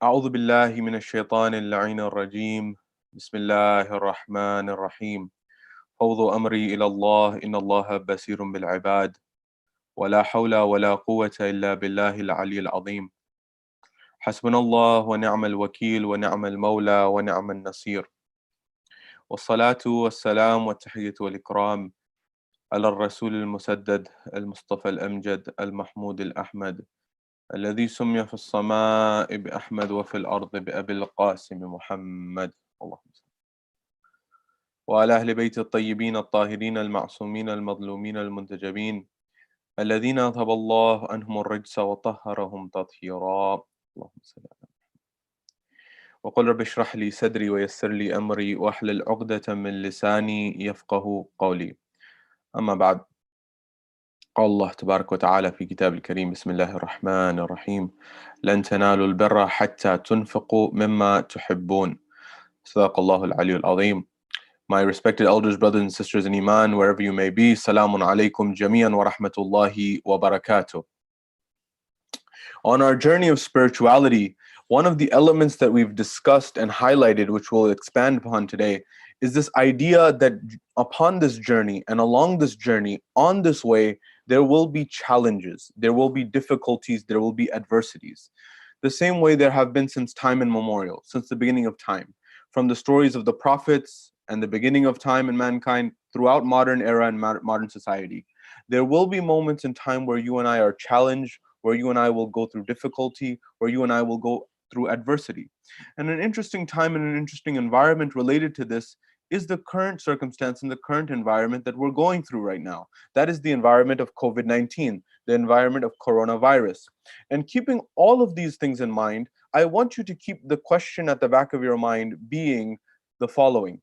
أعوذ بالله من الشيطان اللعين الرجيم بسم الله الرحمن الرحيم فوض أمري إلى الله إن الله بصير بالعباد ولا حول ولا قوة إلا بالله العلي العظيم حسبنا الله ونعم الوكيل ونعم المولى ونعم النصير والصلاة والسلام والتحية والإكرام على الرسول المسدد المصطفى الأمجد المحمود الأحمد الذي سمي في السماء بأحمد وفي الأرض بأبي القاسم محمد اللهم صل وعلى أهل بيت الطيبين الطاهرين المعصومين المظلومين المنتجبين الذين أذهب الله عنهم الرجس وطهرهم تطهيرا اللهم صل على وقل رب اشرح لي صدري ويسر لي أمري واحلل عقدة من لساني يفقه قولي أما بعد قال الله تبارك وتعالى في كتاب الكريم بسم الله الرحمن الرحيم لن تنالوا البر حتى تنفقوا مما تحبون صدق الله العلي العظيم. My respected elders, brothers and sisters in Iman, wherever you may be, Salamun alaikum jami'an wa rahmatullahi wa barakatuh. On our journey of spirituality, one of the elements that we've discussed and highlighted, which we'll expand upon today, is this idea that upon this journey and along this journey, on this way, there will be challenges, there will be difficulties, there will be adversities. The same way there have been since time immemorial, since the beginning of time. From the stories of the prophets and the beginning of time and mankind throughout modern era and modern society, there will be moments in time where you and I are challenged, where you and I will go through difficulty, where you and I will go through adversity. And an interesting time and an interesting environment related to this is the current circumstance and the current environment that we're going through right now. That is the environment of COVID-19, the environment of coronavirus. And keeping all of these things in mind, I want you to keep the question at the back of your mind being the following.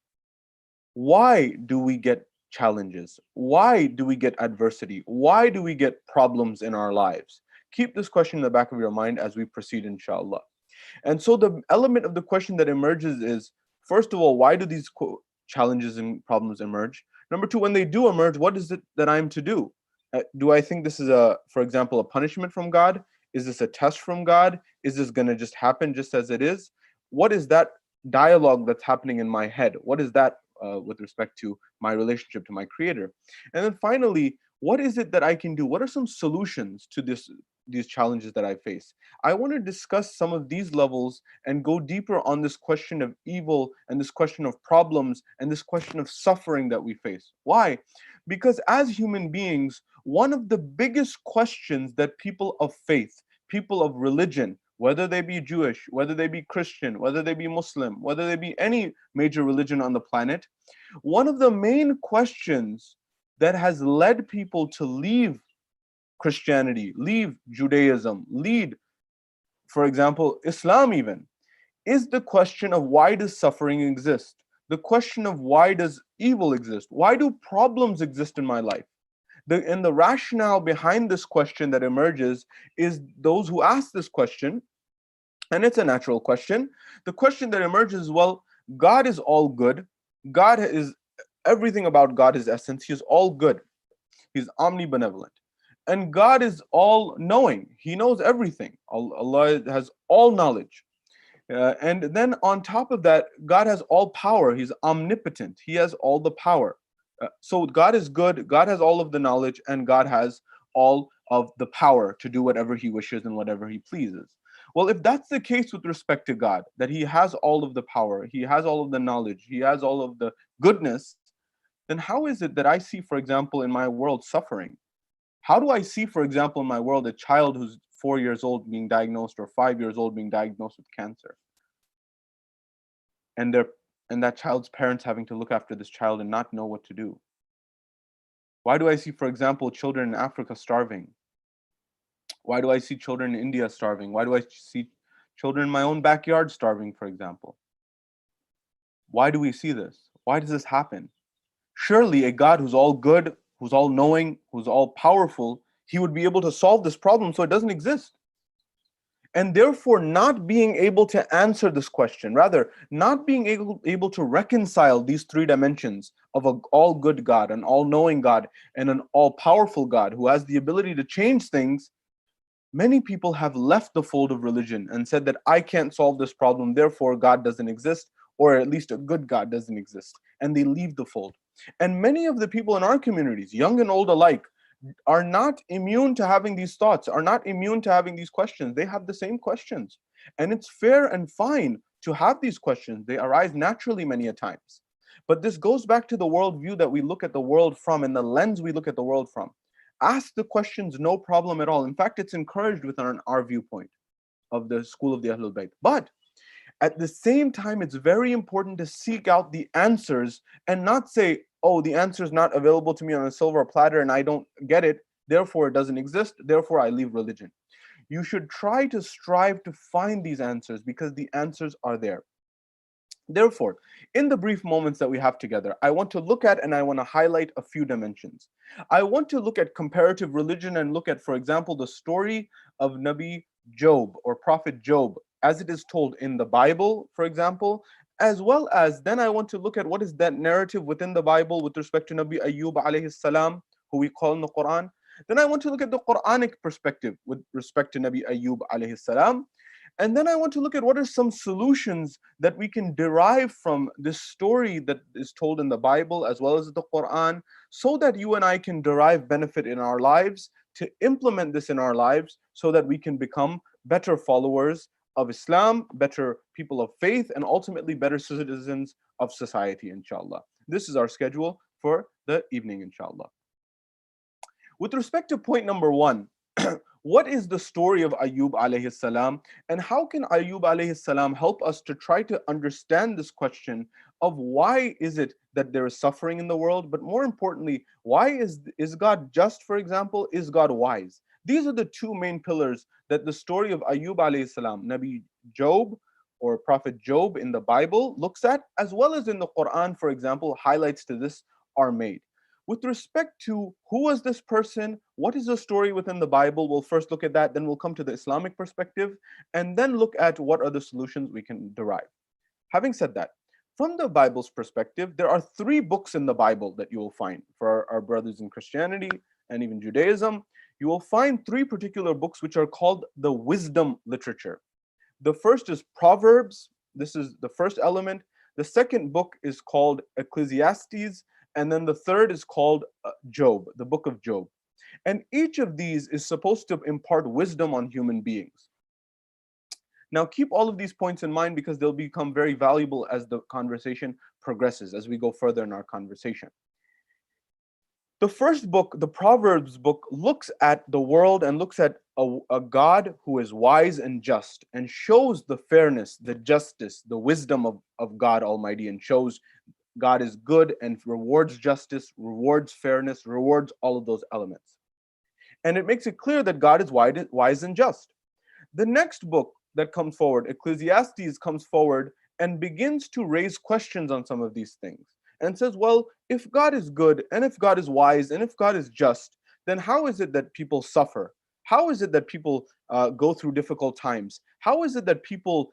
Why do we get challenges? Why do we get adversity? Why do we get problems in our lives? Keep this question in the back of your mind as we proceed, inshallah. And so the element of the question that emerges is, first of all, why do these challenges and problems emerge? Number two, when they do emerge, what is it that I'm to do? Do I think this is for example, a punishment from God? Is this a test from God? Is this going to just happen just as it is? What is that dialogue that's happening in my head? What is that with respect to my relationship to my Creator? And then finally, what is it that I can do? What are some solutions to these challenges that I face? I want to discuss some of these levels and go deeper on this question of evil and this question of problems and this question of suffering that we face. Why? Because as human beings, one of the biggest questions that people of faith, people of religion, whether they be Jewish, whether they be Christian, whether they be Muslim, whether they be any major religion on the planet, one of the main questions that has led people to leave Christianity, leave Judaism, lead, for example, Islam even, is the question of why does suffering exist? The question of why does evil exist? Why do problems exist in my life? And the rationale behind this question that emerges is those who ask this question, and it's a natural question. The question that emerges is, well, God is all good. God is, everything about God is essence. He is all good. He's omnibenevolent. And God is all knowing. He knows everything. Allah has all knowledge. And then on top of that, God has all power. He's omnipotent. He has all the power. So God is good. God has all of the knowledge, and God has all of the power to do whatever He wishes and whatever He pleases. Well, if that's the case with respect to God, that He has all of the power, He has all of the knowledge, He has all of the goodness, then how is it that I see, for example, in my world suffering? How do I see, for example, in my world, a child who's 4 years old being diagnosed or 5 years old being diagnosed with cancer? And that child's parents having to look after this child and not know what to do? Why do I see, for example, children in Africa starving? Why do I see children in India starving? Why do I see children in my own backyard starving, for example? Why do we see this? Why does this happen? Surely a God who's all good, who's all knowing, who's all powerful, He would be able to solve this problem so it doesn't exist. And therefore, not being able to answer this question, rather, not being able to reconcile these three dimensions of an all-good God, an all-knowing God, and an all-powerful God who has the ability to change things, Many people have left the fold of religion and said that I can't solve this problem, therefore God doesn't exist, or at least a good God doesn't exist. And they leave the fold. And many of the people in our communities, young and old alike, are not immune to having these thoughts, are not immune to having these questions. They have the same questions. And it's fair and fine to have these questions. They arise naturally many a times. But this goes back to the worldview that we look at the world from and the lens we look at the world from. Ask the questions, no problem at all. In fact, it's encouraged within our viewpoint of the school of the Ahlul Bayt. But at the same time, it's very important to seek out the answers and not say, oh, the answer is not available to me on a silver platter and I don't get it, therefore it doesn't exist, therefore I leave religion. You should try to strive to find these answers because the answers are there. Therefore, in the brief moments that we have together, I want to look at and I want to highlight a few dimensions. I want to look at comparative religion and look at, for example, the story of Nabi Job or Prophet Job as it is told in the Bible, for example, as well as then I want to look at what is that narrative within the Bible with respect to Nabi Ayyub alayhi salam, who we call in the Quran. Then I want to look at the Quranic perspective with respect to Nabi Ayyub alayhi salam. And then I want to look at what are some solutions that we can derive from this story that is told in the Bible as well as the Quran, so that you and I can derive benefit in our lives, to implement this in our lives, so that we can become better followers of Islam, better people of faith, and ultimately better citizens of society, inshallah. This is our schedule for the evening, inshallah. With respect to point number one, what is the story of Ayyub alayhi salam, and how can Ayyub alayhi salam help us to try to understand this question of why is it that there is suffering in the world, but more importantly, why is God just, for example, is God wise? These are the two main pillars that the story of Ayyub alayhi salam, Nabi Job or Prophet Job in the Bible looks at, as well as in the Quran, for example, highlights to this are made. With respect to who was this person, what is the story within the Bible, we'll first look at that, then we'll come to the Islamic perspective, and then look at what are the solutions we can derive. Having said that, from the Bible's perspective, there are 3 books in the Bible that you will find. For our brothers in Christianity and even Judaism, you will find 3 particular books which are called the wisdom literature. The first is Proverbs. This is the first element. The second book is called Ecclesiastes. And then the third is called Job, the book of Job. And each of these is supposed to impart wisdom on human beings. Now, keep all of these points in mind because they'll become very valuable as the conversation progresses, as we go further in our conversation. The first book, the Proverbs book, looks at the world and looks at a God who is wise and just and shows the fairness, the justice, the wisdom of God Almighty, and shows God is good and rewards justice, rewards fairness, rewards all of those elements. And it makes it clear that God is wise and just. The next book that comes forward, Ecclesiastes, comes forward and begins to raise questions on some of these things and says, well, if God is good and if God is wise and if God is just, then how is it that people suffer? How is it that people go through difficult times? How is it that people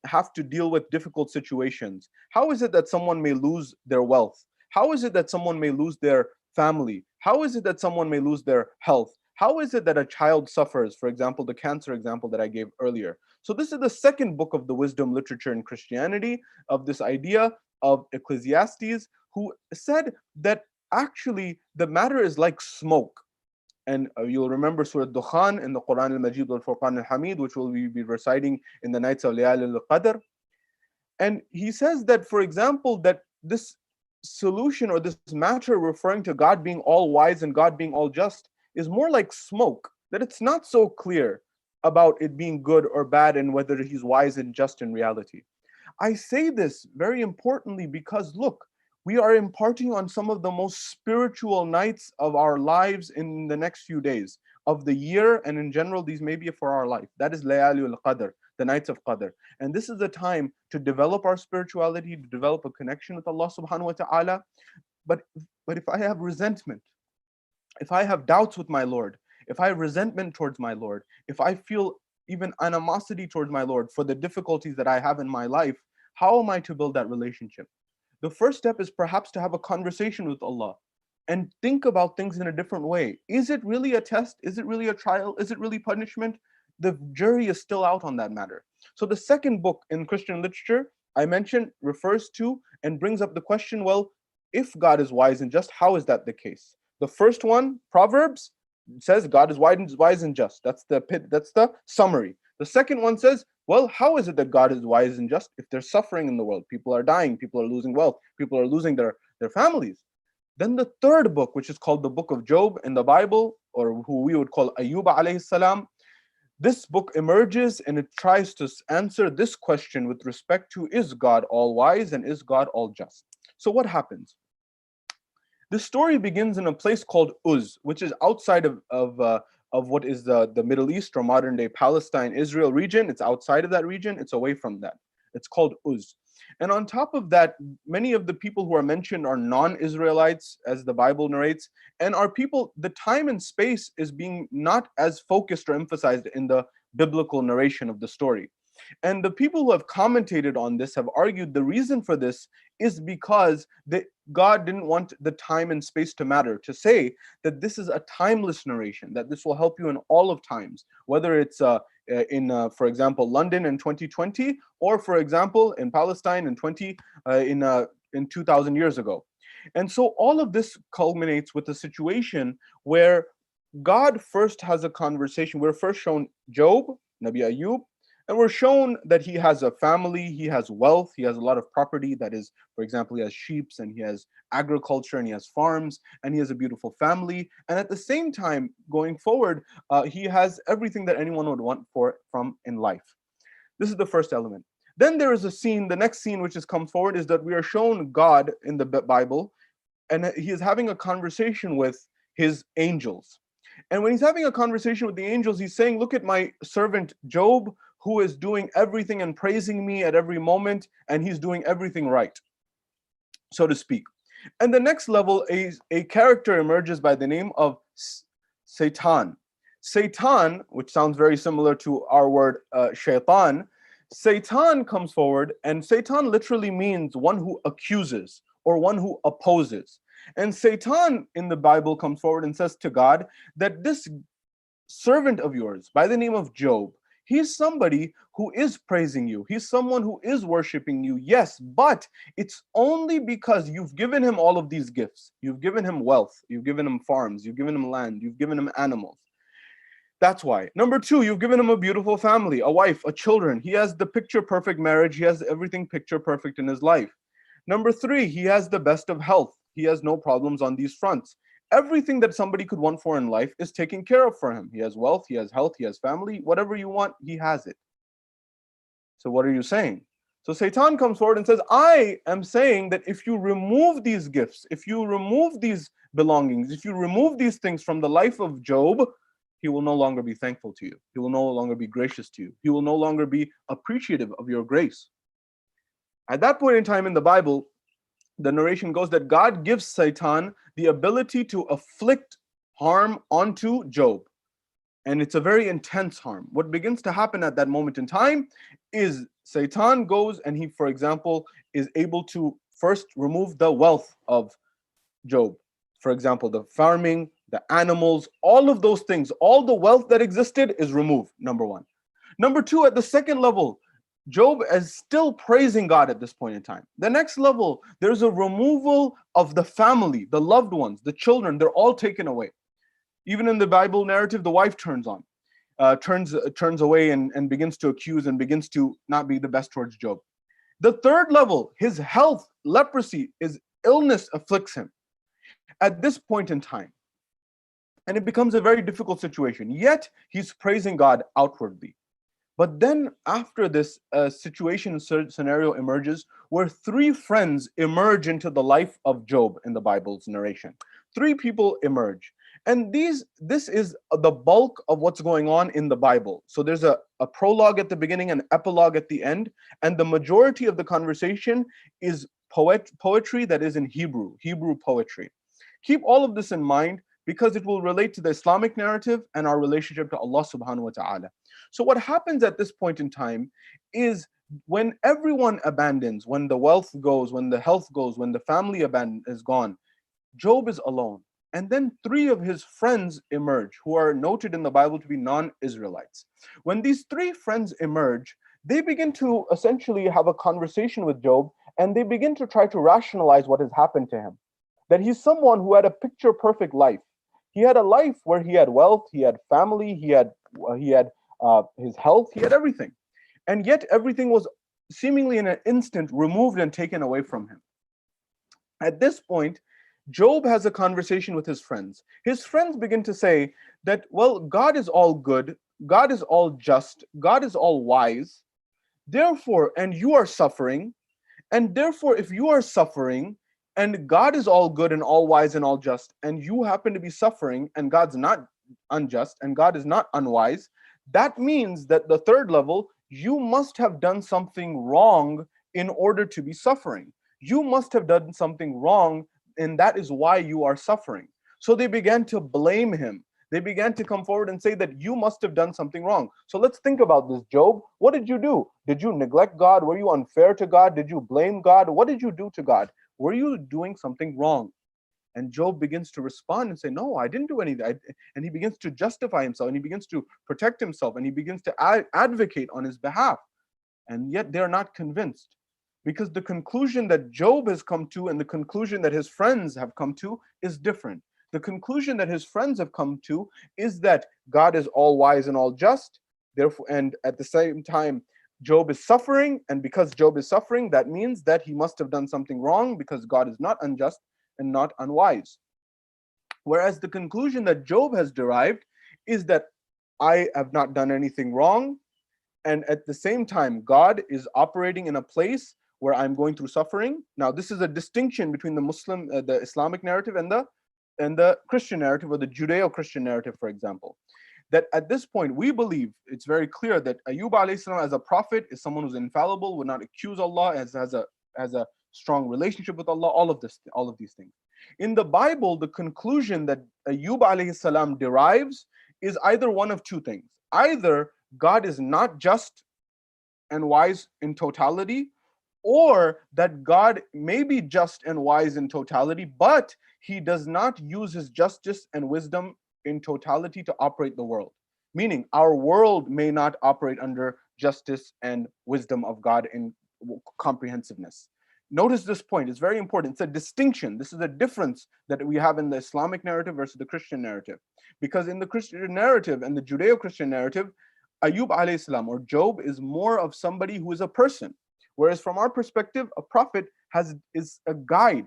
have to deal with difficult situations? How is it that someone may lose their wealth? How is it that someone may lose their family? How is it that someone may lose their health? How is it that a child suffers, for example, the cancer example that I gave earlier? So this is the second book of the wisdom literature in Christianity, of this idea of Ecclesiastes, who said that actually the matter is like smoke. And you'll remember Surah Dukhan in the Quran al-Majid wal Furqan al-Hamid, which will be reciting in the nights of Layal al-Qadr. And he says that, for example, that this solution or this matter referring to God being all wise and God being all just is more like smoke, that it's not so clear about it being good or bad and whether he's wise and just in reality. I say this very importantly because look, we are imparting on some of the most spiritual nights of our lives in the next few days of the year, and in general, these may be for our life. That is Layali al-Qadr, the nights of Qadr. And this is the time to develop our spirituality, to develop a connection with Allah subhanahu wa ta'ala. But if I have resentment, if I have doubts with my Lord, if I have resentment towards my Lord, if I feel even animosity towards my Lord for the difficulties that I have in my life, how am I to build that relationship? The first step is perhaps to have a conversation with Allah. and think about things in a different way. Is it really a test? Is it really a trial? Is it really punishment? The jury is still out on that matter. So the second book in Christian literature I mentioned refers to and brings up the question, well, if God is wise and just, how is that the case? The first one, Proverbs, says God is wise and just. That's the summary. The second one says, well, how is it that God is wise and just if there's suffering in the world? People are dying, people are losing wealth, people are losing their families. Then the third book, which is called the Book of Job in the Bible, or who we would call Ayyub alayhi salam, this book emerges and it tries to answer this question with respect to, is God all wise and is God all just? So what happens? The story begins in a place called Uz, which is outside of what is the Middle East or modern day Palestine, Israel region. It's outside of that region. It's away from that. It's called Uz. And on top of that, many of the people who are mentioned are non-Israelites, as the Bible narrates, and are people, the time and space is being not as focused or emphasized in the biblical narration of the story. And the people who have commentated on this have argued the reason for this is because God didn't want the time and space to matter, to say that this is a timeless narration, that this will help you in all of times, whether it's for example, London in 2020, or for example, in Palestine in 2000 years ago. And so all of this culminates with a situation where God first has a conversation. We're first shown Job, Nabi Ayub, and we're shown that he has a family, he has wealth, he has a lot of property. That is, for example, he has sheep and he has agriculture and he has farms and he has a beautiful family. And at the same time, going forward, he has everything that anyone would want from in life. This is the first element. Then there is a scene, the next scene which has come forward is that we are shown God in the Bible, and he is having a conversation with his angels. And when he's having a conversation with the angels, he's saying, look at my servant Job, who is doing everything and praising me at every moment, and he's doing everything right, so to speak. And the next level, a character emerges by the name of Satan. Satan, which sounds very similar to our word shaitan, Satan comes forward, and Satan literally means one who accuses or one who opposes. And Satan in the Bible comes forward and says to God that this servant of yours by the name of Job, he's somebody who is praising you. He's someone who is worshiping you. Yes, but it's only because you've given him all of these gifts. You've given him wealth. You've given him farms. You've given him land. You've given him animals. That's why. Number two, you've given him a beautiful family, a wife, a children. He has the picture perfect marriage. He has everything picture perfect in his life. Number three, he has the best of health. He has no problems on these fronts. Everything that somebody could want for in life is taken care of for him. He has wealth, he has health, he has family. Whatever you want, he has it. So what are you saying? So Satan comes forward and says, I am saying that if you remove these gifts, if you remove these belongings, if you remove these things from the life of Job, he will no longer be thankful to you. He will no longer be gracious to you. He will no longer be appreciative of your grace. At that point in time in the Bible, the narration goes that God gives Satan the ability to afflict harm onto Job. And it's a very intense harm. What begins to happen at that moment in time is Satan goes and he, for example, is able to first remove the wealth of Job. For example, the farming, the animals, all of those things, all the wealth that existed is removed, number one. Number two, at the second level, Job is still praising God at this point in time. The next level, there's a removal of the family, the loved ones, the children, they're all taken away. Even in the Bible narrative, the wife turns away and begins to accuse and begins to not be the best towards Job. The third level, his health, leprosy, his illness afflicts him at this point in time. And it becomes a very difficult situation. Yet, he's praising God outwardly. But then after this situation scenario emerges, where three friends emerge into the life of Job in the Bible's narration. Three people emerge. And this is the bulk of what's going on in the Bible. So there's a prologue at the beginning, an epilogue at the end, and the majority of the conversation is poetry that is in Hebrew poetry. Keep all of this in mind because it will relate to the Islamic narrative and our relationship to Allah subhanahu wa ta'ala. So what happens at this point in time is when everyone abandons, when the wealth goes, when the health goes, when the family is gone, Job is alone. And then three of his friends emerge, who are noted in the Bible to be non-Israelites. When these three friends emerge, they begin to essentially have a conversation with Job, and they begin to try to rationalize what has happened to him. That he's someone who had a picture perfect life. He had a life where he had wealth, he had family, he had his health, he had everything. And yet everything was seemingly in an instant removed and taken away from him. At this point, Job has a conversation with his friends. His friends begin to say that, well, God is all good, God is all just, God is all wise. Therefore, and you are suffering, and therefore, if you are suffering, and God is all good and all wise and all just, and you happen to be suffering, and God's not unjust, and God is not unwise, that means that the third level, you must have done something wrong in order to be suffering. You must have done something wrong, and that is why you are suffering. So they began to blame him. They began to come forward and say that you must have done something wrong. So let's think about this, Job. What did you do? Did you neglect God? Were you unfair to God? Did you blame God? What did you do to God? Were you doing something wrong? And Job begins to respond and say, no, I didn't do anything. And he begins to justify himself, and he begins to protect himself, and he begins to advocate on his behalf. And yet they're not convinced, because the conclusion that Job has come to and the conclusion that his friends have come to is different. The conclusion that his friends have come to is that God is all wise and all just. Therefore, and at the same time, Job is suffering, and because Job is suffering, that means that he must have done something wrong, because God is not unjust and not unwise. Whereas the conclusion that Job has derived is that I have not done anything wrong, and at the same time, God is operating in a place where I'm going through suffering. Now, this is a distinction between the Islamic narrative and the Christian narrative, or the Judeo-Christian narrative, for example. That at this point, we believe it's very clear that Ayyub alayhi salam as a prophet is someone who's infallible, would not accuse Allah, has a strong relationship with Allah, all of these things. In the Bible, the conclusion that Ayyub alayhi salam derives is either one of two things. Either God is not just and wise in totality, or that God may be just and wise in totality, but he does not use his justice and wisdom in totality to operate the world. Meaning, our world may not operate under justice and wisdom of God in comprehensiveness. Notice this point, it's very important. It's a distinction. This is a difference that we have in the Islamic narrative versus the Christian narrative. Because in the Christian narrative and the Judeo-Christian narrative, Ayyub alayhi salam, or Job, is more of somebody who is a person. Whereas from our perspective, a prophet is a guide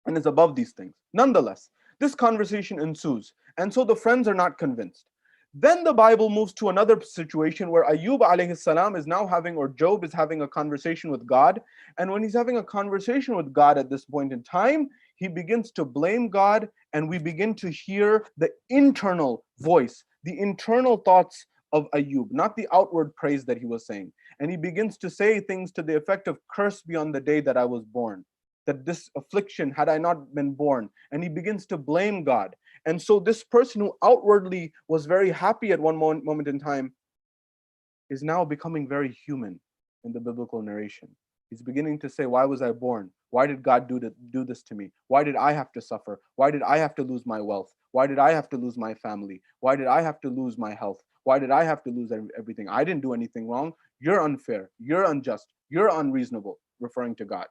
and is above these things. Nonetheless, this conversation ensues, and so the friends are not convinced. Then the Bible moves to another situation where Ayyub alayhi salam is now having, or Job is having, a conversation with God. And when he's having a conversation with God at this point in time, he begins to blame God, and we begin to hear the internal voice, the internal thoughts of Ayyub, not the outward praise that he was saying. And he begins to say things to the effect of, cursed be on the day that I was born, that this affliction had I not been born. And he begins to blame God. And so this person who outwardly was very happy at one moment in time is now becoming very human in the biblical narration. He's beginning to say, why was I born? Why did God do this to me? Why did I have to suffer? Why did I have to lose my wealth? Why did I have to lose my family? Why did I have to lose my health? Why did I have to lose everything? I didn't do anything wrong. You're unfair. You're unjust. You're unreasonable, referring to God.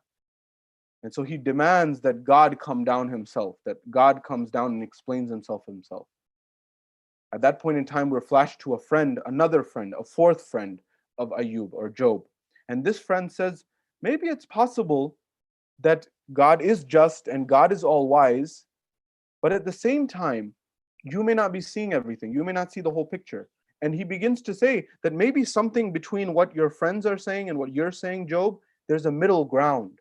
And so he demands that God come down himself, that God comes down and explains himself. At that point in time, we're flashed to a friend, another friend, a fourth friend of Ayyub or Job. And this friend says, maybe it's possible that God is just and God is all wise, but at the same time, you may not be seeing everything. You may not see the whole picture. And he begins to say that maybe something between what your friends are saying and what you're saying, Job, there's a middle ground.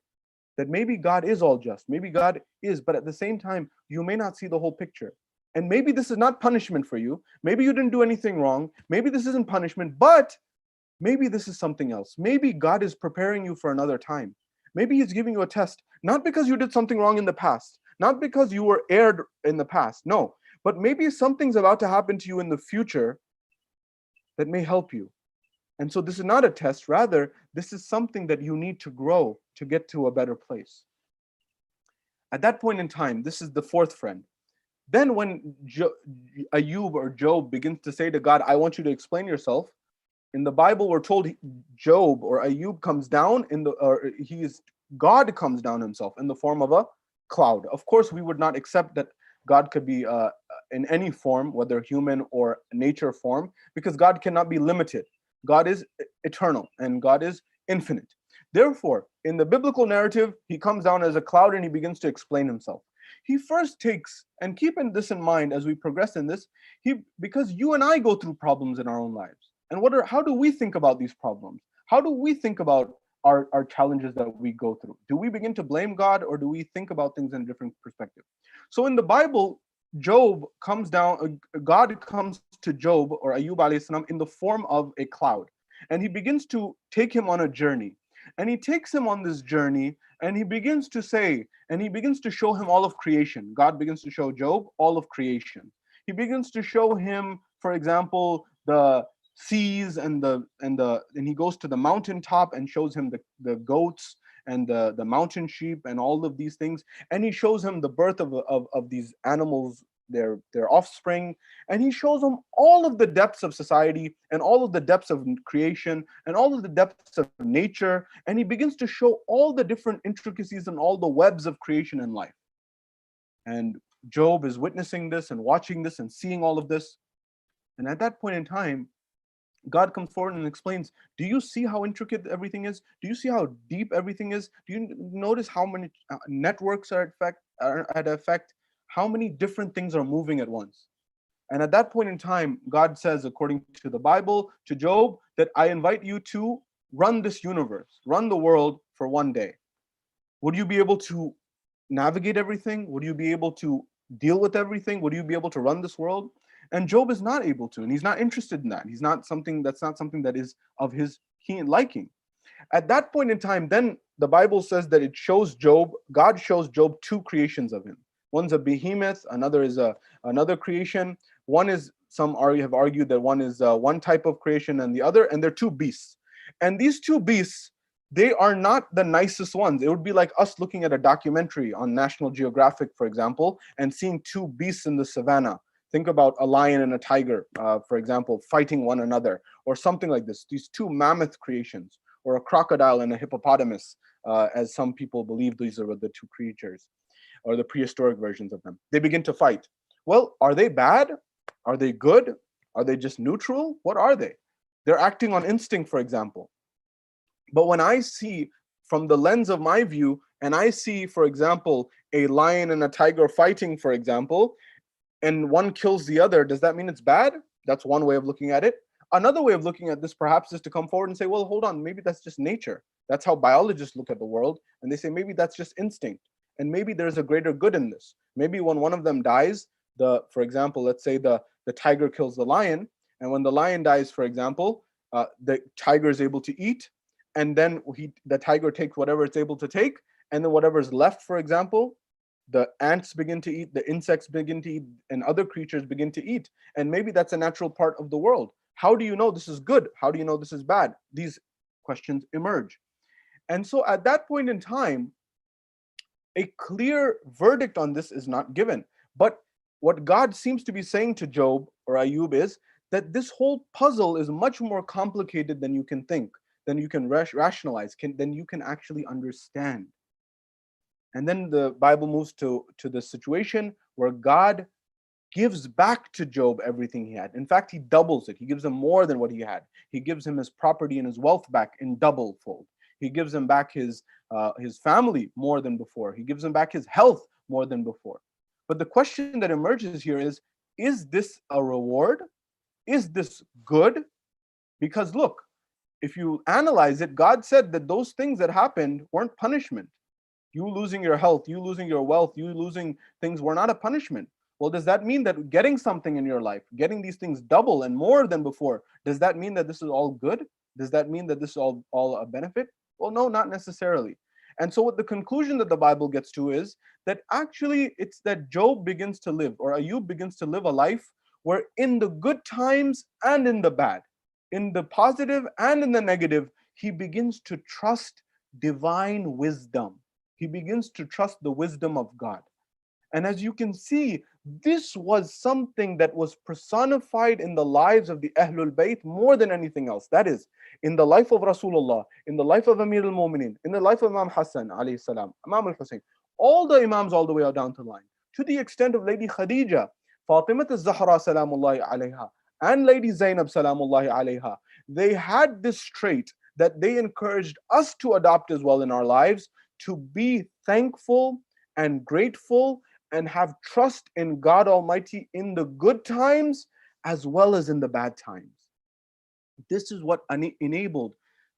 That maybe God is all just, maybe God is, but at the same time, you may not see the whole picture. And maybe this is not punishment for you. Maybe you didn't do anything wrong. Maybe this isn't punishment, but maybe this is something else. Maybe God is preparing you for another time. Maybe he's giving you a test, not because you did something wrong in the past, not because you were erred in the past, no, but maybe something's about to happen to you in the future that may help you. And so this is not a test, rather, this is something that you need to grow to get to a better place. At that point in time, this is the fourth friend. Then when Ayub or Job begins to say to God, I want you to explain yourself, in the Bible we're told Job or Ayub comes down God comes down himself in the form of a cloud. Of course, we would not accept that God could be in any form, whether human or nature form, because God cannot be limited. God is eternal and God is infinite. Therefore, in the biblical narrative, he comes down as a cloud and he begins to explain himself. He first takes, and keeping this in mind as we progress in this, because you and I go through problems in our own lives. And how do we think about these problems? How do we think about our challenges that we go through? Do we begin to blame God, or do we think about things in a different perspective? So in the Bible, Job comes down, God comes to Job or Ayub alayhi salam in the form of a cloud. And he begins to take him on a journey. And he takes him on this journey and he begins to say, and he begins to show him all of creation. God begins to show Job all of creation. He begins to show him, for example, the seas and he goes to the mountaintop and shows him the goats and the mountain sheep and all of these things. And he shows him the birth of these animals, their offspring, and he shows them all of the depths of society and all of the depths of creation and all of the depths of nature, and he begins to show all the different intricacies and all the webs of creation and life. And Job is witnessing this and watching this and seeing all of this. And at that point in time, God comes forward and explains, do you see how intricate everything is? Do you see how deep everything is? Do you notice how many networks are at effect? How many different things are moving at once? And at that point in time, God says, according to the Bible, to Job, that I invite you to run this universe, run the world for one day. Would you be able to navigate everything? Would you be able to deal with everything? Would you be able to run this world? And Job is not able to, and he's not interested in that. That's not something that is of his keen liking. At that point in time, then the Bible says that God shows Job two creations of him. One's a behemoth, another is another creation. One is, some have argued that one is one type of creation and they're two beasts. And these two beasts, they are not the nicest ones. It would be like us looking at a documentary on National Geographic, for example, and seeing two beasts in the savannah. Think about a lion and a tiger, for example, fighting one another, or something like this. These two mammoth creations, or a crocodile and a hippopotamus, as some people believe these are the two creatures, or the prehistoric versions of them. They begin to fight. Well, are they bad? Are they good? Are they just neutral? What are they? They're acting on instinct, for example. But when I see from the lens of my view, and I see, for example, a lion and a tiger fighting, for example, and one kills the other, does that mean it's bad? That's one way of looking at it. Another way of looking at this perhaps is to come forward and say, well, hold on, maybe that's just nature. That's how biologists look at the world. And they say, maybe that's just instinct. And maybe there's a greater good in this. Maybe when one of them dies, for example, let's say the tiger kills the lion. And when the lion dies, for example, the tiger is able to eat. And then the tiger takes whatever it's able to take. And then whatever's left, for example, the ants begin to eat, the insects begin to eat, and other creatures begin to eat. And maybe that's a natural part of the world. How do you know this is good? How do you know this is bad? These questions emerge. And so at that point in time, a clear verdict on this is not given. But what God seems to be saying to Job or Ayub is that this whole puzzle is much more complicated than you can think, than you can rationalize, than you can actually understand. And then the Bible moves to the situation where God gives back to Job everything he had. In fact, he doubles it. He gives him more than what he had. He gives him his property and his wealth back in double fold. He gives him back his family more than before. He gives him back his health more than before. But the question that emerges here is this a reward? Is this good? Because look, if you analyze it, God said that those things that happened weren't punishment. You losing your health, you losing your wealth, you losing things were not a punishment. Well, does that mean that getting something in your life, getting these things double and more than before, does that mean that this is all good? Does that mean that this is all a benefit? Well, no, not necessarily. And so what the conclusion that the Bible gets to is that actually it's that Job begins to live, or Ayub begins to live a life where in the good times and in the bad, in the positive and in the negative, he begins to trust divine wisdom. he begins to trust the wisdom of God. And as you can see, this was something that was personified in the lives of the Ahlul Bayt more than anything else. That is, in the life of Rasulullah, in the life of Amir al-Mu'mineen, in the life of Imam Hassan, alayhi salam, Imam al-Hussein, all the Imams all the way down the line, to the extent of Lady Khadija, Fatimah al-Zahra salamullahi alayha, and Lady Zainab salamullahi alayha. They had this trait that they encouraged us to adopt as well in our lives, to be thankful and grateful and have trust in God Almighty in the good times as well as in the bad times. This is what enabled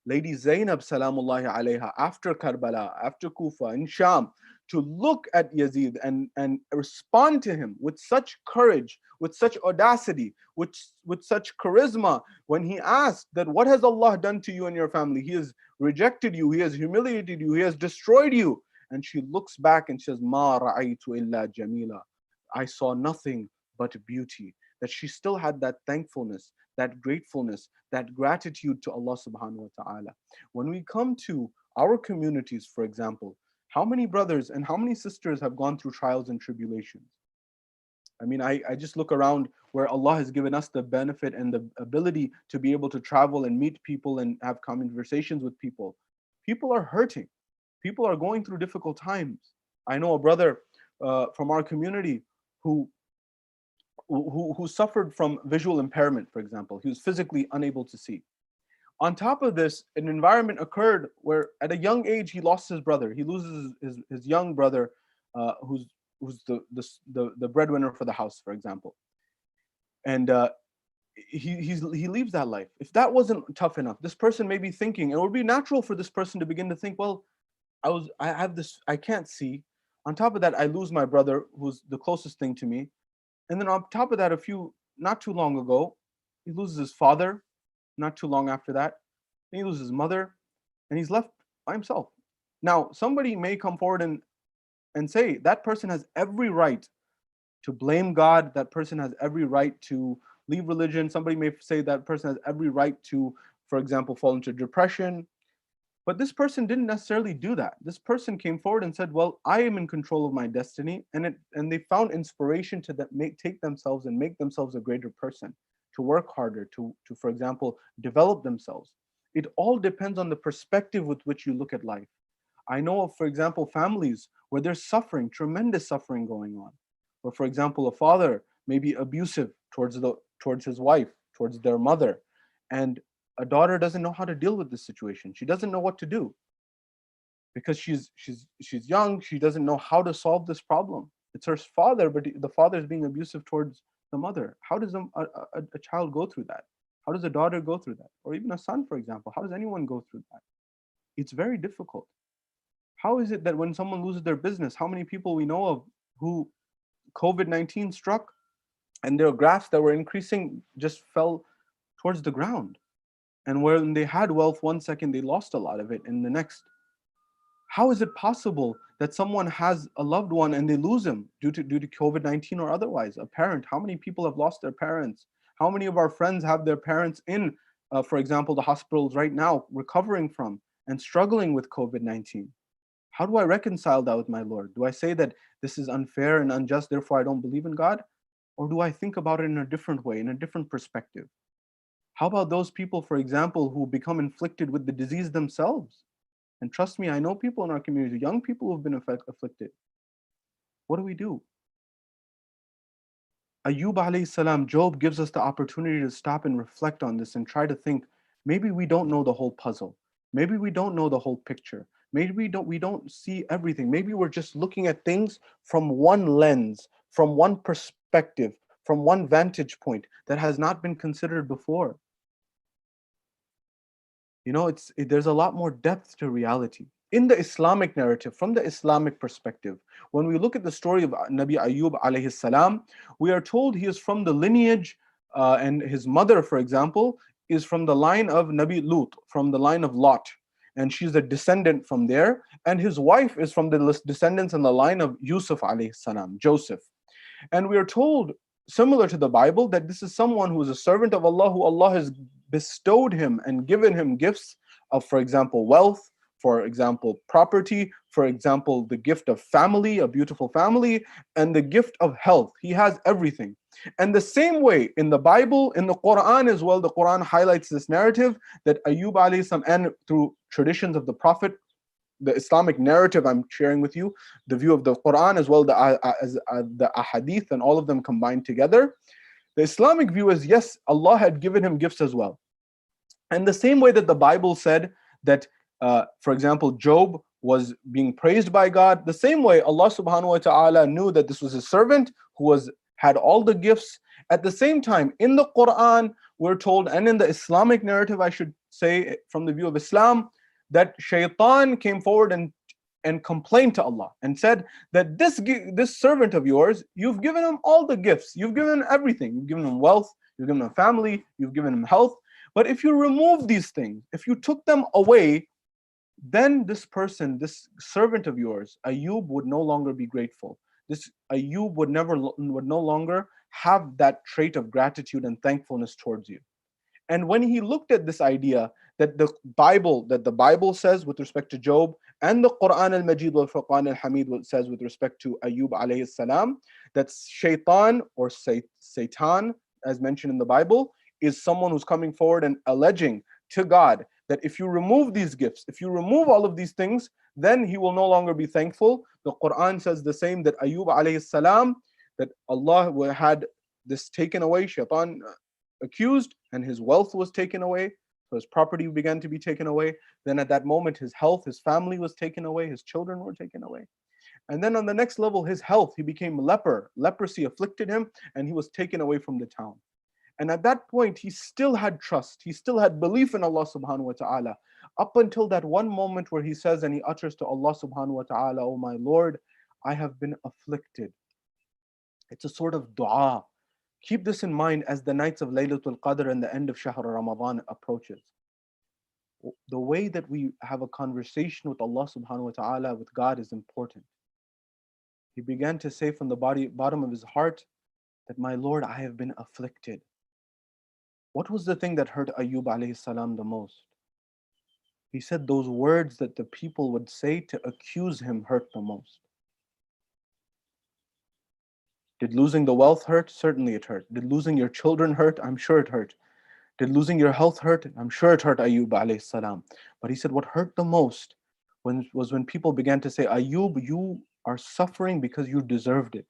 Lady Zainab salamullahi alayha after Karbala, after Kufa, in Sham, to look at Yazid and respond to him with such courage, with such audacity, with such charisma, when he asked that, what has Allah done to you and your family? He has rejected you, He has humiliated you, He has destroyed you. And she looks back and says, Ma ra'aytu illa jamila. I saw nothing but beauty. That she still had that thankfulness, that gratefulness, that gratitude to Allah subhanahu wa ta'ala. When we come to our communities, for example, how many brothers and how many sisters have gone through trials and tribulations? I mean, I just look around where Allah has given us the benefit and the ability to be able to travel and meet people and have conversations with people. People are hurting. People are going through difficult times. I know a brother from our community who suffered from visual impairment, for example. He was physically unable to see. On top of this, an environment occurred where at a young age he lost his brother. He loses his young brother, who's the breadwinner for the house, for example. And he leaves that life. If that wasn't tough enough, this person may be thinking, and it would be natural for this person to begin to think, well, I have this, I can't see. On top of that, I lose my brother, who's the closest thing to me. And then on top of that, not too long ago, he loses his father, not too long after that. Then he loses his mother, and he's left by himself. Now, somebody may come forward and say that person has every right to blame God, that person has every right to leave religion. Somebody may say that person has every right to, for example, fall into depression. But this person didn't necessarily do that. This person came forward and said, well, I am in control of my destiny. And they found inspiration to take themselves and make themselves a greater person, to work harder, to for example, develop themselves. It all depends on the perspective with which you look at life. I know of, for example, families where there's suffering, tremendous suffering going on. Or for example, a father may be abusive towards his wife, towards their mother. And a daughter doesn't know how to deal with this situation. She doesn't know what to do because she's young. She doesn't know how to solve this problem. It's her father, but the father is being abusive towards the mother. How does a child go through that? How does a daughter go through that? Or even a son, for example. How does anyone go through that? It's very difficult. How is it that when someone loses their business, how many people we know of who COVID-19 struck and their graphs that were increasing just fell towards the ground? And when they had wealth one second, they lost a lot of it in the next. How is it possible that someone has a loved one and they lose him due to COVID-19 or otherwise? A parent, how many people have lost their parents? How many of our friends have their parents in, for example, the hospitals right now, recovering from and struggling with COVID-19? How do I reconcile that with my Lord? Do I say that this is unfair and unjust, therefore I don't believe in God? Or do I think about it in a different way, in a different perspective? How about those people, for example, who become inflicted with the disease themselves? And trust me, I know people in our community, young people who have been afflicted. What do? Ayub alayhi salam, Job gives us the opportunity to stop and reflect on this and try to think, maybe we don't know the whole puzzle. Maybe we don't know the whole picture. Maybe we don't see everything. Maybe we're just looking at things from one lens, from one perspective, from one vantage point that has not been considered before. You know, there's a lot more depth to reality. In the Islamic narrative, from the Islamic perspective, when we look at the story of Nabi Ayub alayhi salam, we are told he is from the lineage, and his mother, for example, is from the line of Nabi Lut, from the line of Lot. And she's a descendant from there. And his wife is from the descendants in the line of Yusuf alayhi salam, Joseph. And we are told, similar to the Bible, that this is someone who is a servant of Allah, who Allah has bestowed him and given him gifts of, for example, wealth, for example, property, for example, the gift of family, a beautiful family, and the gift of health. He has everything. And the same way in the Bible, in the Quran as well, the Quran highlights this narrative that Ayyub alayhi salam, and through traditions of the Prophet, the Islamic narrative I'm sharing with you, the view of the Quran as well, the ahadith and all of them combined together. The Islamic view is, yes, Allah had given him gifts as well. And the same way that the Bible said that, for example, Job was being praised by God, the same way Allah subhanahu wa ta'ala knew that this was his servant who had all the gifts. At the same time, in the Quran, we're told, and in the Islamic narrative, I should say, from the view of Islam, that shaitan came forward and complained to Allah and said that this servant of yours, you've given him all the gifts, you've given him everything, you've given him wealth, you've given him family, you've given him health. But if you remove these things, if you took them away, then this person, this servant of yours, Ayyub, would no longer be grateful. This Ayyub would no longer have that trait of gratitude and thankfulness towards you. And when he looked at this idea that the Bible says with respect to Job, and the Quran al-Majid wal Furqan al-Hamid says with respect to Ayyub alayhi salam, that shaitan or Satan, as mentioned in the Bible, is someone who's coming forward and alleging to God that if you remove these gifts, if you remove all of these things, then he will no longer be thankful. The Quran says the same, that Ayyub alayhi salam, that Allah had this taken away, shaitan accused, and his wealth was taken away, so his property began to be taken away. Then at that moment, his health, his family was taken away, his children were taken away. And then on the next level, his health, he became leprosy afflicted him, and he was taken away from the town. And at that point, he still had trust, he still had belief in Allah subhanahu wa ta'ala, up until that one moment where he says and he utters to Allah subhanahu wa ta'ala, "Oh my Lord, I have been afflicted." It's a sort of dua. Keep this in mind as the nights of Laylatul Qadr and the end of Shahr Ramadan approaches. The way that we have a conversation with Allah subhanahu wa ta'ala, with God, is important. He began to say from the bottom of his heart that, "My Lord, I have been afflicted." What was the thing that hurt Ayyub alayhi salam the most? He said those words that the people would say to accuse him hurt the most. Did losing the wealth hurt? Certainly it hurt. Did losing your children hurt? I'm sure it hurt. Did losing your health hurt? I'm sure it hurt Ayyub alayhi salam. But he said what hurt the most was when people began to say, "Ayyub, you are suffering because you deserved it.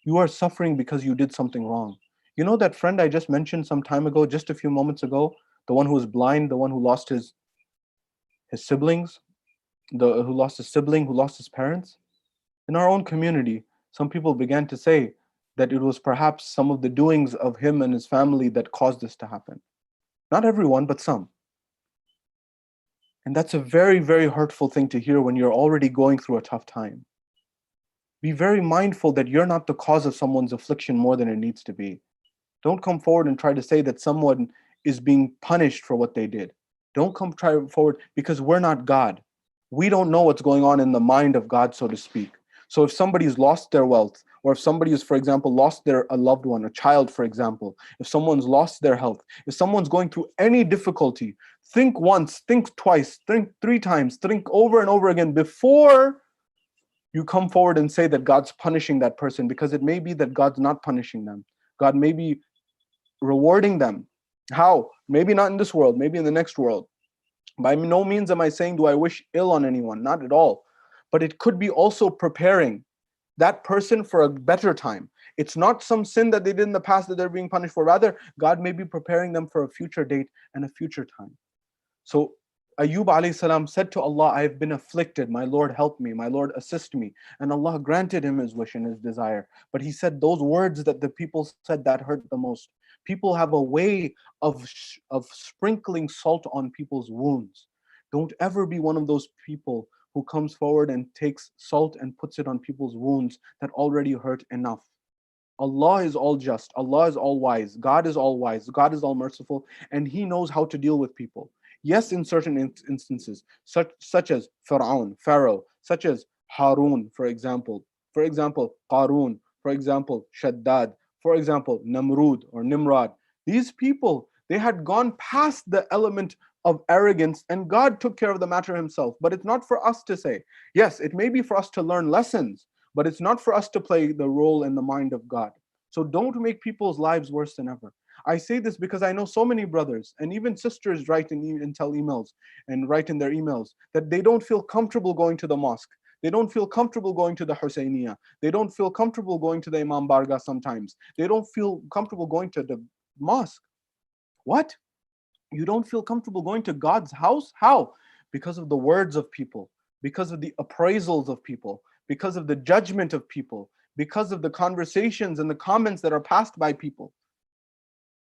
You are suffering because you did something wrong." You know that friend I just mentioned some time ago, just a few moments ago, the one who was blind, the one who lost his siblings, who lost his sibling, who lost his parents? In our own community, some people began to say that it was perhaps some of the doings of him and his family that caused this to happen. Not everyone, but some. And that's a very, very hurtful thing to hear when you're already going through a tough time. Be very mindful that you're not the cause of someone's affliction more than it needs to be. Don't come forward and try to say that someone is being punished for what they did. Don't try forward, because we're not God. We don't know what's going on in the mind of God, so to speak. So if somebody's lost their wealth, or if somebody has, for example, lost a loved one, a child, for example, if someone's lost their health, if someone's going through any difficulty, think once, think twice, think 3 times, think over and over again before you come forward and say that God's punishing that person, because it may be that God's not punishing them. God may be rewarding them. How? Maybe not in this world, maybe in the next world. By no means am I saying do I wish ill on anyone, not at all. But it could be also preparing that person for a better time. It's not some sin that they did in the past that they're being punished for. Rather, God may be preparing them for a future date and a future time. So Ayyub alayhi salam said to Allah, "I have been afflicted. My Lord, help me. My Lord, assist me." And Allah granted him his wish and his desire. But he said those words that the people said that hurt the most. People have a way of sprinkling salt on people's wounds. Don't ever be one of those people who comes forward and takes salt and puts it on people's wounds that already hurt enough. Allah is all just. Allah is all wise. God is all wise. God is all merciful. And He knows how to deal with people. Yes, in certain instances, such as Pharaoh, such as Harun, for example, Qarun, for example, Shaddad, for example, Namrud or Nimrod. These people, they had gone past the element of arrogance, and God took care of the matter himself. But it's not for us to say. Yes, it may be for us to learn lessons, but it's not for us to play the role in the mind of God. So don't make people's lives worse than ever. I say this because I know so many brothers and even sisters write and tell emails and write in their emails that they don't feel comfortable going to the mosque. They don't feel comfortable going to the Husayniyah. They don't feel comfortable going to the Imam Barga sometimes. They don't feel comfortable going to the mosque. What? You don't feel comfortable going to God's house? How? Because of the words of people, because of the appraisals of people, because of the judgment of people, because of the conversations and the comments that are passed by people.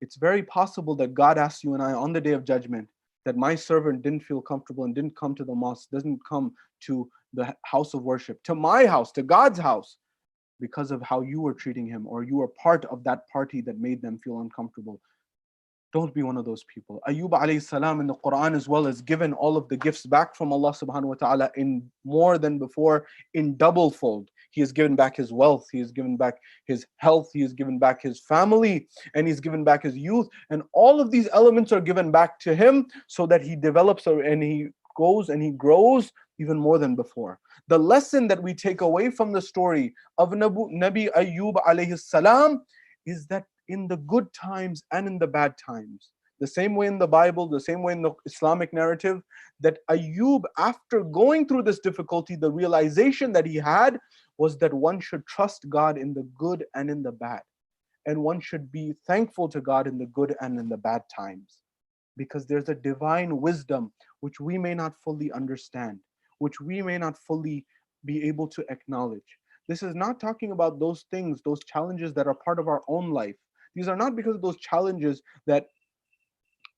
It's very possible that God asks you and I on the day of judgment that my servant didn't feel comfortable and didn't come to the mosque, doesn't come to the house of worship, to my house, to God's house, because of how you were treating him, or you were part of that party that made them feel uncomfortable. Don't be one of those people. Ayub alayhi salam in the Quran as well is given all of the gifts back from Allah subhanahu wa ta'ala in more than before, in double fold. He has given back his wealth, he has given back his health, he has given back his family, and he's given back his youth. And all of these elements are given back to him so that he develops and he goes and he grows even more than before. The lesson that we take away from the story of Nabi Ayub alayhi salam is that in the good times and in the bad times, the same way in the Bible, the same way in the Islamic narrative, that Ayub, after going through this difficulty, the realization that he had was that one should trust God in the good and in the bad. And one should be thankful to God in the good and in the bad times. Because there's a divine wisdom which we may not fully understand, which we may not fully be able to acknowledge. This is not talking about those things, those challenges that are part of our own life. These are not because of those challenges that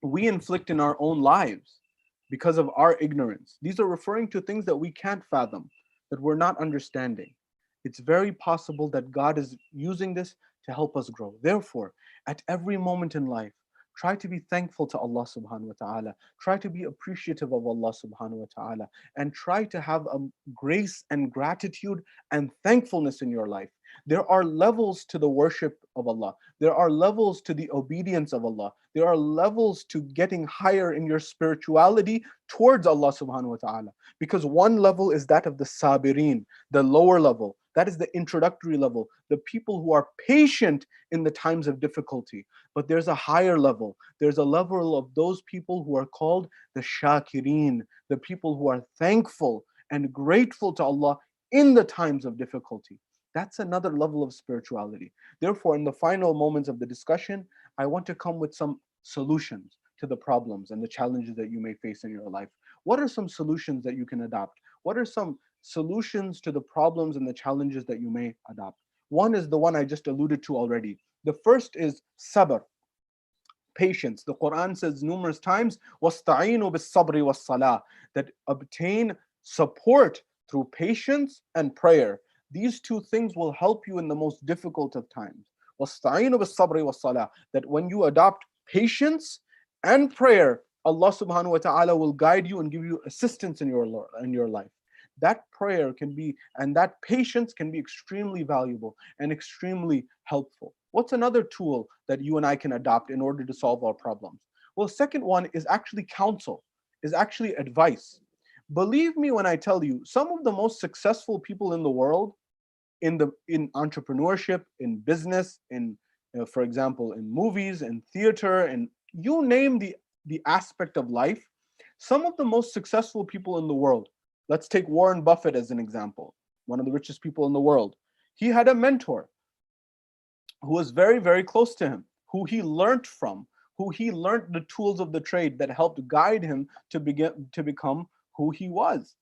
we inflict in our own lives because of our ignorance. These are referring to things that we can't fathom, that we're not understanding. It's very possible that God is using this to help us grow. Therefore, at every moment in life, try to be thankful to Allah subhanahu wa ta'ala. Try to be appreciative of Allah subhanahu wa ta'ala. And try to have a grace and gratitude and thankfulness in your life. There are levels to the worship of Allah. There are levels to the obedience of Allah. There are levels to getting higher in your spirituality towards Allah subhanahu wa ta'ala. Because one level is that of the sabirin, the lower level. That is the introductory level, the people who are patient in the times of difficulty. But there's a higher level. There's a level of those people who are called the shakirin, the people who are thankful and grateful to Allah in the times of difficulty. That's another level of spirituality. Therefore, in the final moments of the discussion, I want to come with some solutions to the problems and the challenges that you may face in your life. What are some solutions that you can adopt? What are some solutions to the problems and the challenges that you may adopt? One is the one I just alluded to already. The first is sabr, patience. The Quran says numerous times, وَاسْتَعِينُوا بِالصَّبْرِ وَالصَّلَاةِ, that obtain support through patience and prayer. These two things will help you in the most difficult of times. وَاسْتَعِينُوا بِالصَّبْرِ وَالصَّلَاةِ, that when you adopt patience and prayer, Allah subhanahu wa ta'ala will guide you and give you assistance in your life. That prayer can be, and that patience can be extremely valuable and extremely helpful. What's another tool that you and I can adopt in order to solve our problems? Well, second one is actually counsel, is actually advice. Believe me when I tell you, some of the most successful people in the world, in entrepreneurship, in business, for example, in movies, in theater, and you name the aspect of life, some of the most successful people in the world, let's take Warren Buffett as an example, one of the richest people in the world. He had a mentor who was very, very close to him, who he learned from, who he learned the tools of the trade that helped guide him to become who he was.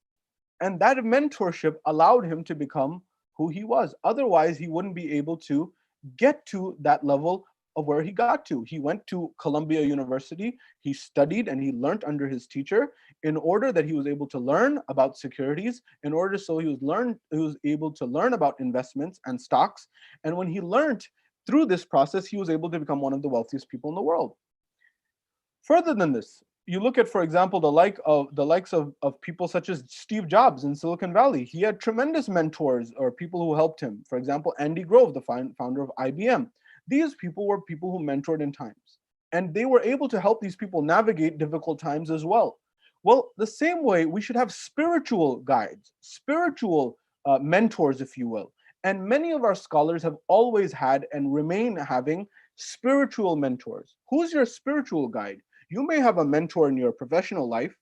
And that mentorship allowed him to become who he was. Otherwise, he wouldn't be able to get to that level of where he got to. He went to Columbia University, he studied and he learned under his teacher in order that he was able to learn about securities, in order so he was able to learn about investments and stocks. And when he learned through this process, he was able to become one of the wealthiest people in the world. Further than this, you look at, for example, the likes of people such as Steve Jobs in Silicon Valley. He had tremendous mentors or people who helped him. For example, Andy Grove, the founder of IBM. These people were people who mentored in times. And they were able to help these people navigate difficult times as well. Well, the same way, we should have spiritual guides, spiritual mentors, if you will. And many of our scholars have always had and remain having spiritual mentors. Who's your spiritual guide? You may have a mentor in your professional life,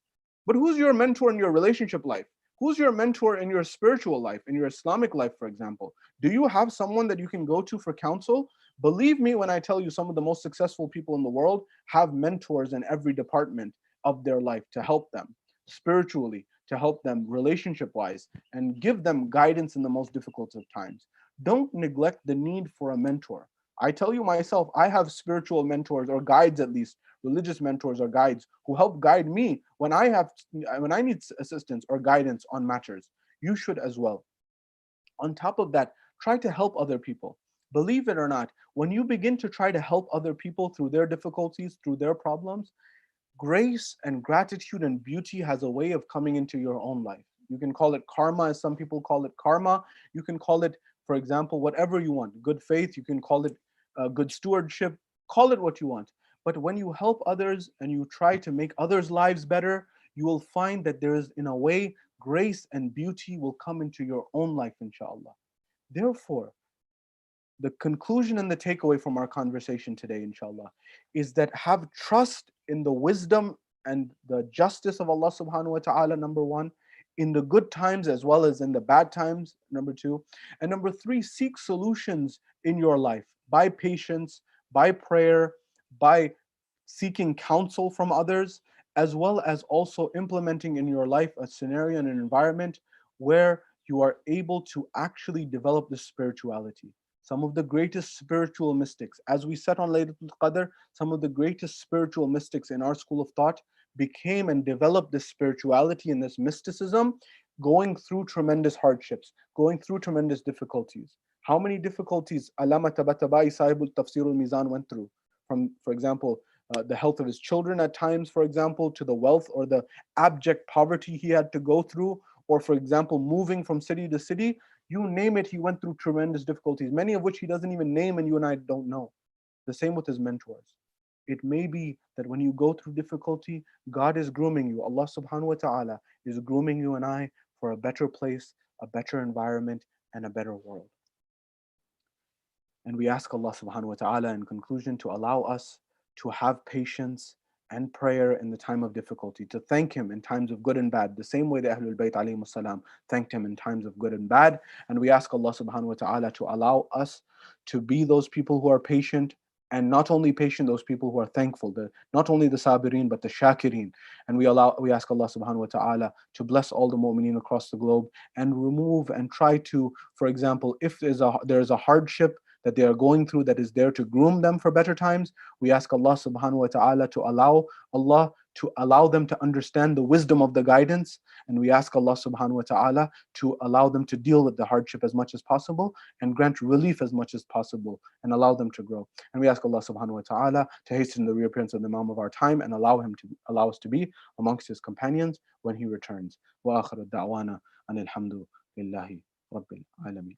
but who's your mentor in your relationship life? Who's your mentor in your spiritual life, in your Islamic life, for example? Do you have someone that you can go to for counsel? Believe me when I tell you, some of the most successful people in the world have mentors in every department of their life to help them spiritually, to help them relationship wise, and give them guidance in the most difficult of times. Don't neglect the need for a mentor. I tell you myself, I have spiritual mentors, or guides at least, religious mentors or guides, who help guide me when I need assistance or guidance on matters. You should as well. On top of that, try to help other people. Believe it or not, when you begin to try to help other people through their difficulties, through their problems, grace and gratitude and beauty has a way of coming into your own life. You can call it karma, as some people call it karma. You can call it, for example, whatever you want. Good faith, you can call it good stewardship, call it what you want. But when you help others and you try to make others' lives better, you will find that there is, in a way, grace and beauty will come into your own life, inshallah. Therefore, the conclusion and the takeaway from our conversation today, inshallah, is that have trust in the wisdom and the justice of Allah subhanahu wa ta'ala, number one, in the good times as well as in the bad times, number two. And number three, seek solutions in your life by patience, by prayer, by seeking counsel from others, as well as also implementing in your life a scenario and an environment where you are able to actually develop this spirituality. Some of the greatest spiritual mystics, as we said on Laylatul Qadr, some of the greatest spiritual mystics in our school of thought became and developed this spirituality and this mysticism, going through tremendous hardships, going through tremendous difficulties. How many difficulties Allama Tabatabai Sahibul Tafsir al-Mizan went through? From, for example, the health of his children at times, for example, to the wealth or the abject poverty he had to go through, or for example, moving from city to city. You name it, he went through tremendous difficulties, many of which he doesn't even name and you and I don't know. The same with his mentors. It may be that when you go through difficulty, God is grooming you. Allah subhanahu wa ta'ala is grooming you and I for a better place, a better environment, and a better world. And we ask Allah subhanahu wa ta'ala in conclusion to allow us to have patience and prayer in the time of difficulty, to thank Him in times of good and bad, the same way the Ahlul Bayt alayhimus salam thanked Him in times of good and bad. And we ask Allah subhanahu wa ta'ala to allow us to be those people who are patient, and not only patient, those people who are thankful, not only the sabirin, but the shakirin. And we ask Allah subhanahu wa ta'ala to bless all the mu'mineen across the globe and remove and try to, for example, if there's a hardship that they are going through that is there to groom them for better times, we ask Allah subhanahu wa ta'ala to allow them to understand the wisdom of the guidance. And we ask Allah subhanahu wa ta'ala to allow them to deal with the hardship as much as possible and grant relief as much as possible and allow them to grow. And we ask Allah subhanahu wa ta'ala to hasten the reappearance of the Imam of our time and allow us to be amongst his companions when he returns. Wa akhiru da'wana anil hamdu lillahi rabbil alamin.